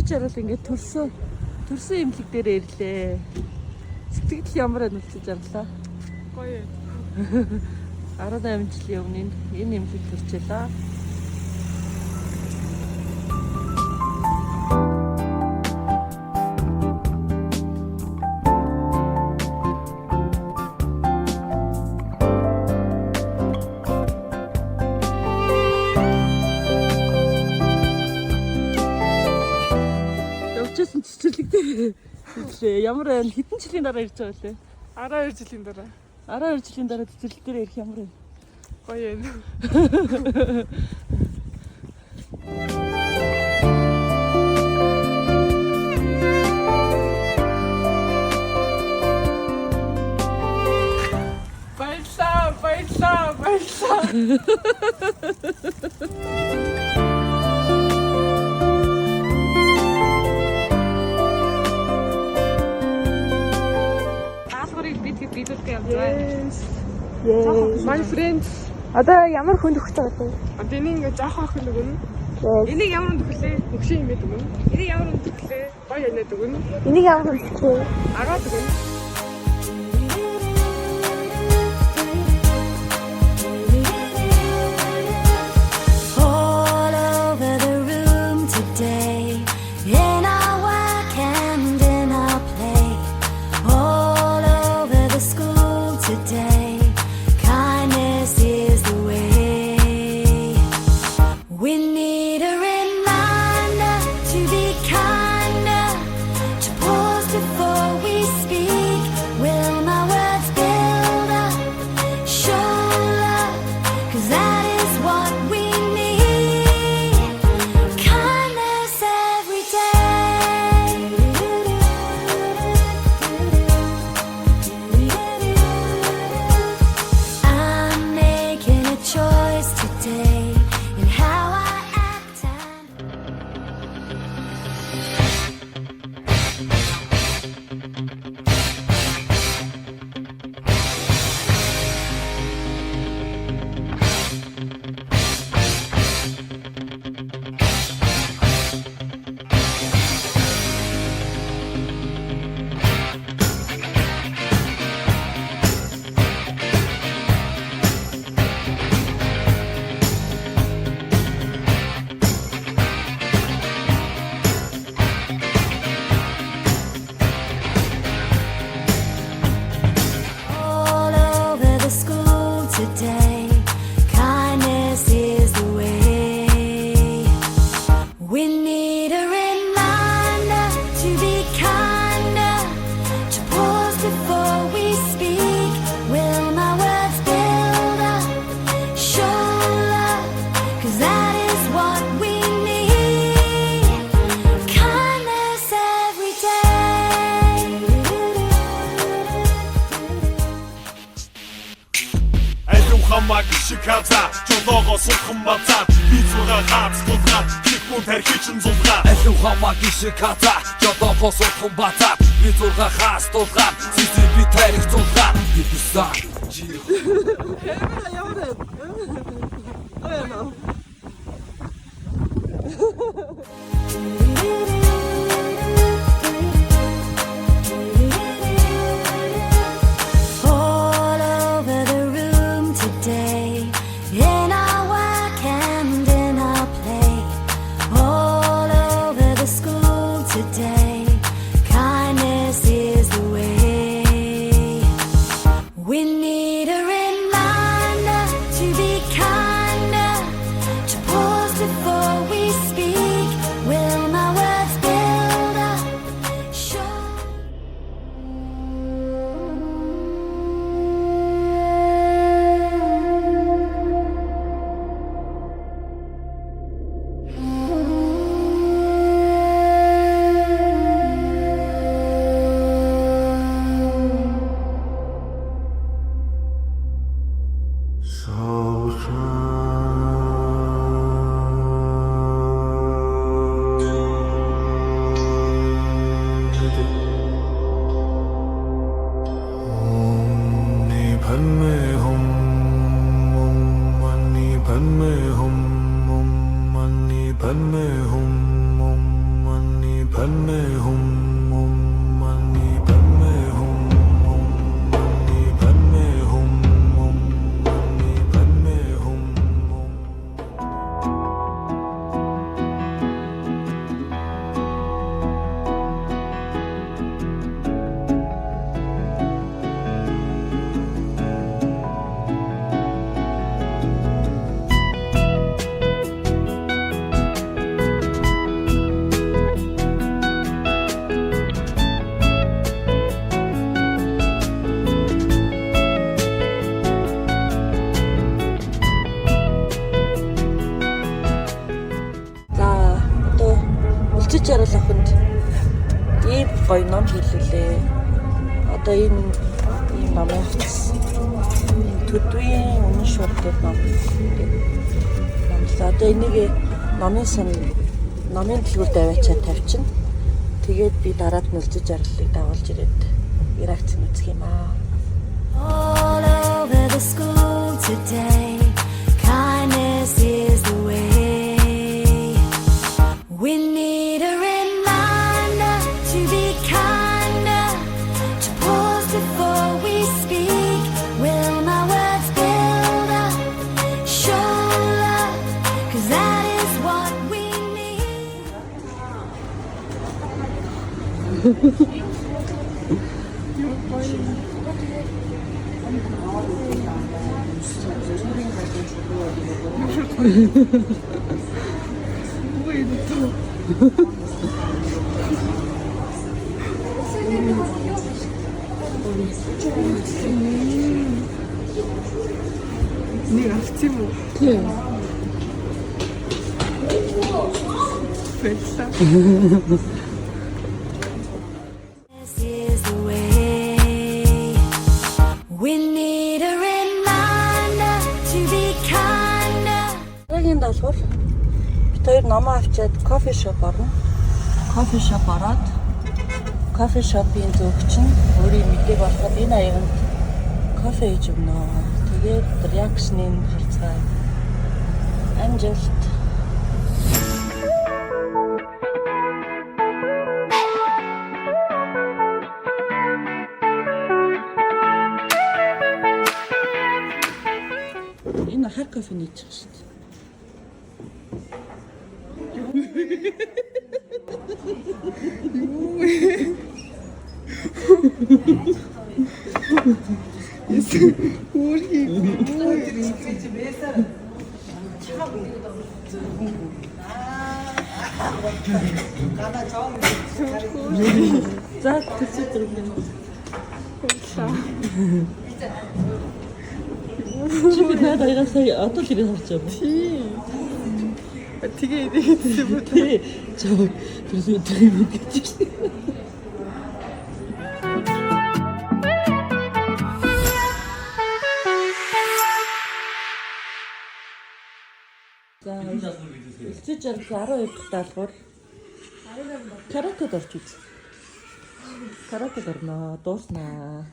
Чарал ингээд төрсөн имлэг дээр ирлээ. Сэтгэл ямар нүцэж арлаа. Гоё. 18 жилийн өмнө энэ имлэг төрчлээ. Ямар хэдэн жилийн дараа ирж байгаа вэ? 12 жилийн дараа. 12 жилийн дараа цэцэрлэг дээр ирэх ямар вэ? Гоё юм. Баярлалаа. Yes. My friends. Одоо ямар хүнд өгч байгаа вэ? Одоо энийг ингээ жоох ах нэг өгнө. Энийг ямар хүнд өглөө? Өгшин юм өгнө. Энийг ямар хүнд өглөө? Гоё яниад өгнө. Энийг ямар хүнд өглөө? Агаад өгнө. Шиката, чолоогоо сурхан бацаад би зурга гац тулгаад хикмун тархичин зулгаад алуу хамаагийн шиката, чолоогоо сурхан бацаад би зурга хаас тулгаад сиси би тарих зулгаад бисаа жи. We need a reminder to be kind. Padme Hum Mani Padme Hum Mani Padme Hum Mani Padme Hum Mani Padme Hum Mani Padme Hum. За одоо үлцэж ярил охинд ийм гоё ном хэлүүлээ. Одоо энэ номын төдвийн өмнө шууд гэдэг ном. Одоо энийг номын дэлгүүрт аваачаад тавьчихна. Тэгээд би дараад нь үлцэж яриллыг дагуулж ирээд реакц нь үзэх юм аа. All over the school today, kindness is the way. We need a reminder to be kinder, to pause before we speak. Will my words build up, show love, 'cause that is what we need. Нэг авчих юм уу? Тийм. Баярлалаа. This is the way. We need a reminder to be kinder. Дараагийн даалгавар бид хоёр номоо авчиад кофе шоп орно. Кофе шоп ороод кофе шопын зөвч нь өөрийн мэдээг болоход энэ аяганд кофе хийж өгнө. Тэгээд реакшныг харцгаая. Амжилт. Энэ хар кофе нээж байгаа шүү дээ. За төсөж ирэх. Чи би надад сая одоо л ирэх харж байгаа. Тийм. Тэгээ идэхсэн үү? Тий. Чаа тэрсээ тэр мэдчихэж байна. За үлцэж ярих 12 дахь даалгавар. Каратед орч үз. Каратед орно, дууснаа.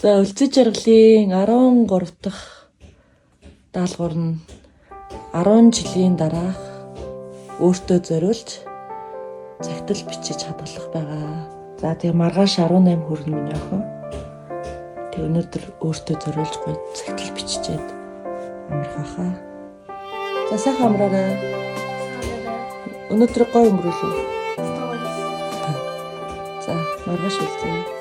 За үлцэж жаргалын 13 дахь даалгавар нь 10 жилийн дараах өөртөө зориулж цагтл бичиж хадгалах байгаа. За тэгээ маргааш 18 хүрнэ миний охин. Тэг өнөөдөр өөртөө зориулж гоё цагтл биччихэд Амархахаа. За сайхан амраарай. Өнөөдөр гоё өнгөрөөлөө. За маргааш үлдээ.